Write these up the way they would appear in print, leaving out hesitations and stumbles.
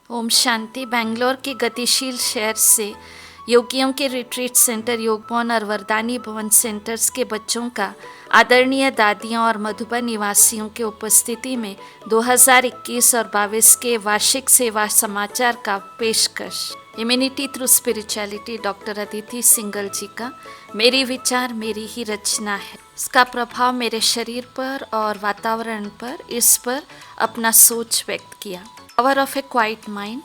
ओम शांति। बेंगलोर के गतिशील शहर से योगियों के रिट्रीट सेंटर योग भवन और वरदानी भवन सेंटर्स के बच्चों का आदरणीय दादियों और मधुबन निवासियों के उपस्थिति में 2021 और 22 के वार्षिक सेवा समाचार का पेशकश। Immunity through spirituality doctor Aditi Singhal ji का मेरी विचार मेरी ही रचना है। इसका प्रभाव मेरे शरीर पर और वातावरण पर इस पर अपना सोच व्यक्त किया। Power of a quiet mind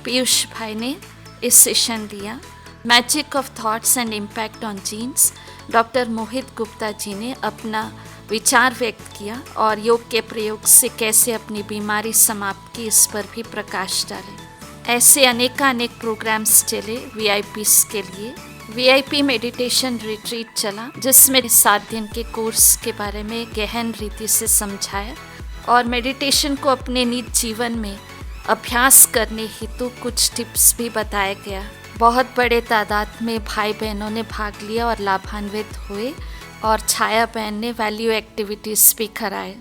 Piyush भाई ने इस सेशन लिया। Magic of thoughts and impact on genes doctor Mohit Gupta ji ने अपना विचार व्यक्त किया और योग के प्रयोग से कैसे अपनी बीमारी समाप्त की इस पर भी प्रकाश डाले। ऐसे अनेक प्रोग्राम्स चले वीआईपीस के लिए। वीआईपी मेडिटेशन रिट्रीट चला जिसमें 7 दिन के कोर्स के बारे में गहन रीति से समझाया और मेडिटेशन को अपने निज जीवन में अभ्यास करने हेतु कुछ टिप्स भी बताया गया। बहुत बड़े तादाद में भाई बहनों ने भाग लिया और लाभान्वित हुए और छाया बहन ने वैल्यू एक्टिविटीज़ भी कराए।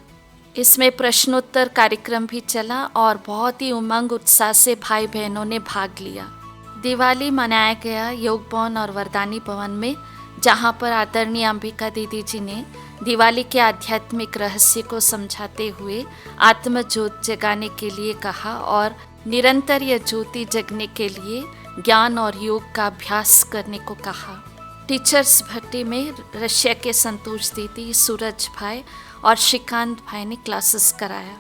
इसमें प्रश्नोत्तर कार्यक्रम भी चला और बहुत ही उमंग उत्साह से भाई बहनों ने भाग लिया। दिवाली मनाया गया योग भवन और वरदानी भवन में, जहाँ पर आदरणीय अंबिका दीदी जी ने दिवाली के आध्यात्मिक रहस्य को समझाते हुए आत्म ज्योत जगाने के लिए कहा और निरंतर यह ज्योति जगने के लिए ज्ञान और योग का अभ्यास करने को कहा। टीचर्स भट्टी में रशिया के संतोष दीदी, सूरज भाई और श्रीकांत भाई ने क्लासेस कराया।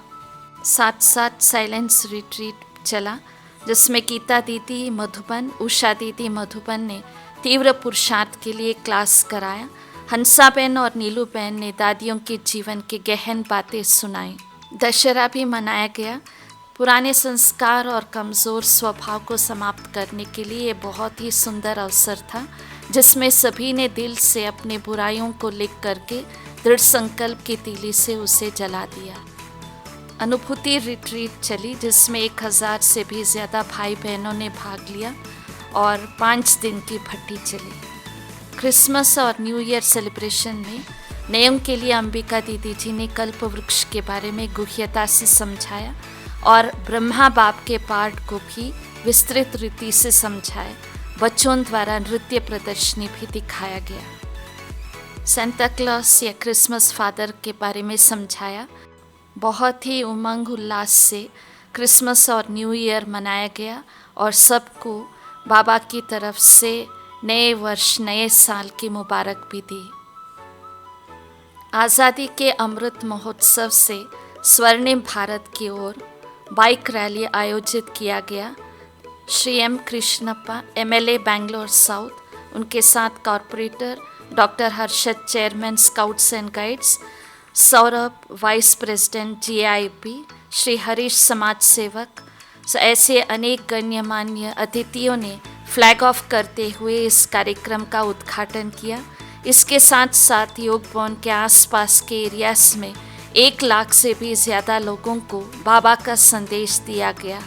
साथ साथ साइलेंस रिट्रीट चला जिसमें गीता दीदी मधुबन, उषा दीदी मधुबन ने तीव्र पुरुषार्थ के लिए क्लास कराया। हंसा बहन और नीलू बहन ने दादियों के जीवन के गहन बातें सुनाई। दशहरा भी मनाया गया। पुराने संस्कार और कमज़ोर स्वभाव को समाप्त करने के लिए बहुत ही सुंदर अवसर था जिसमें सभी ने दिल से अपने बुराइयों को लिख करके दृढ़ संकल्प की तीली से उसे जला दिया। अनुभूति रिट्रीट चली जिसमें 1000 से भी ज़्यादा भाई बहनों ने भाग लिया और 5 दिन की भट्टी चली। क्रिसमस और न्यू ईयर सेलिब्रेशन में नियम के लिए अंबिका दीदी जी ने कल्प वृक्ष के बारे में गुह्यता से समझाया और ब्रह्मा बाप के पाठ को भी विस्तृत रीति से समझाया। बच्चों द्वारा नृत्य प्रदर्शनी भी दिखाया गया। सेंटा क्लॉस या क्रिसमस फादर के बारे में समझाया। बहुत ही उमंग उल्लास से क्रिसमस और न्यू ईयर मनाया गया और सबको बाबा की तरफ से नए वर्ष नए साल की मुबारक भी दी। आज़ादी के अमृत महोत्सव से स्वर्णिम भारत की ओर बाइक रैली आयोजित किया गया। Shri M Krishnappa MLA Bangalore south, उनके साथ corporator doctor Harshad chairman scouts and guides, Saurabh vice president GIP, Shri Harish समाज सेवक, ऐसे अनेक गण्यमान्य अतिथियों ने फ्लैग ऑफ करते हुए इस कार्यक्रम का उद्घाटन किया। इसके साथ साथ योग भवन के आसपास के एरियाज में 1 लाख से भी ज़्यादा लोगों को बाबा का संदेश दिया गया।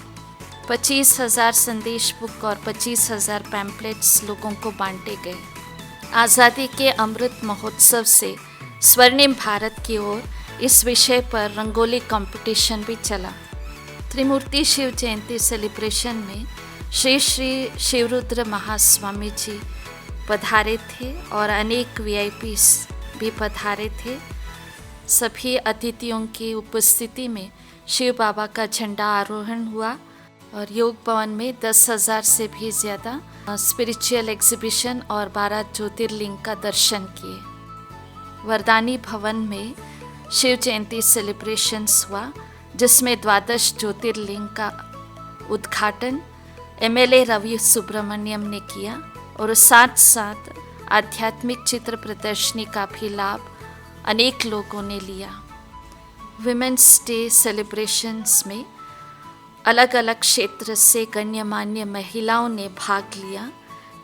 25,000 संदेश बुक और 25,000 पैम्पलेट्स लोगों को बांटे गए। आज़ादी के अमृत महोत्सव से स्वर्णिम भारत की ओर इस विषय पर रंगोली कंपटीशन भी चला। त्रिमूर्ति शिव जयंती सेलिब्रेशन में श्री श्री शिवरुद्र महास्वामी जी पधारे थे और अनेक वीआईपीस भी पधारे थे। सभी अतिथियों की उपस्थिति में शिव बाबा का झंडा आरोहण हुआ और योग भवन में 10,000 से भी ज़्यादा स्पिरिचुअल एग्जीबिशन और 12 ज्योतिर्लिंग का दर्शन किए। वरदानी भवन में शिव जयंती सेलिब्रेशंस हुआ जिसमें 12 ज्योतिर्लिंग का उद्घाटन एमएलए रवि सुब्रमण्यम ने किया और साथ साथ आध्यात्मिक चित्र प्रदर्शनी का भी लाभ अनेक लोगों ने लिया। विमेंस डे सेलिब्रेशंस में अलग अलग क्षेत्र से गण्यमान्य महिलाओं ने भाग लिया।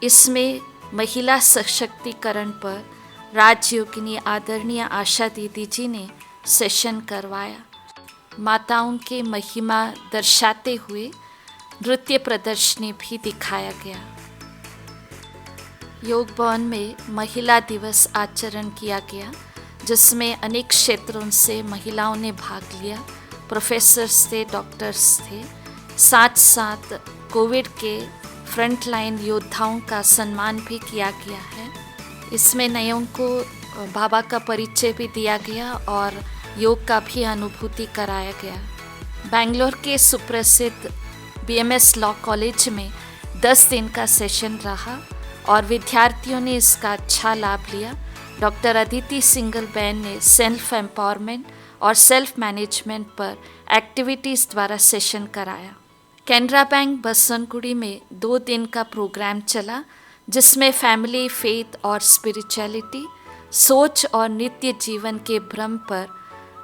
इसमें महिला सशक्तिकरण पर राजयोगिनी आदरणीय आशा दीदी जी ने सेशन करवाया। माताओं के महिमा दर्शाते हुए नृत्य प्रदर्शनी भी दिखाया गया। योग भवन में महिला दिवस आचरण किया गया जिसमें अनेक क्षेत्रों से महिलाओं ने भाग लिया। प्रोफेसर्स थे, डॉक्टर्स थे। साथ साथ कोविड के फ्रंट लाइन योद्धाओं का सम्मान भी किया गया है। इसमें नयों को बाबा का परिचय भी दिया गया और योग का भी अनुभूति कराया गया। बेंगलोर के सुप्रसिद्ध BMS लॉ कॉलेज में 10 दिन का सेशन रहा और विद्यार्थियों ने इसका अच्छा लाभ लिया। डॉक्टर अदिति सिंगल बैन ने सेल्फ एम्पावरमेंट और सेल्फ मैनेजमेंट पर एक्टिविटीज़ द्वारा सेशन कराया। कैनरा बैंक बसवनगुड़ी में 2 दिन का प्रोग्राम चला, जिसमें फैमिली, फेथ और स्पिरिचुअलिटी, सोच और नित्य जीवन के भ्रम पर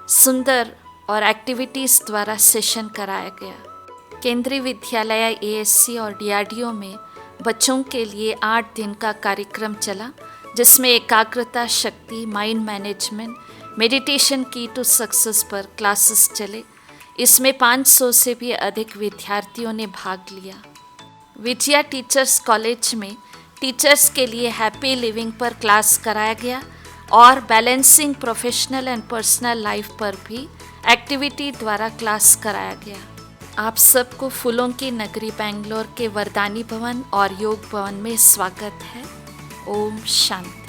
सुंदर और एक्टिविटीज़ द्वारा सेशन कराया गया। केंद्रीय विद्यालय ASC और DRDO में बच्चों के लिए 8 दिन का कार्यक्रम चला, जिसमें एकाग्रता शक्ति, माइंड मैनेजमेंट, मेडिटेशन की टू सक्सेस पर क्लासेस चले। इसमें 500 से भी अधिक विद्यार्थियों ने भाग लिया। विजया टीचर्स कॉलेज में टीचर्स के लिए हैप्पी लिविंग पर क्लास कराया गया और balancing professional and personal life पर भी एक्टिविटी द्वारा क्लास कराया गया। आप सबको फूलों की नगरी बेंगलोर के वरदानी भवन और योग भवन में स्वागत है। ओम शांति।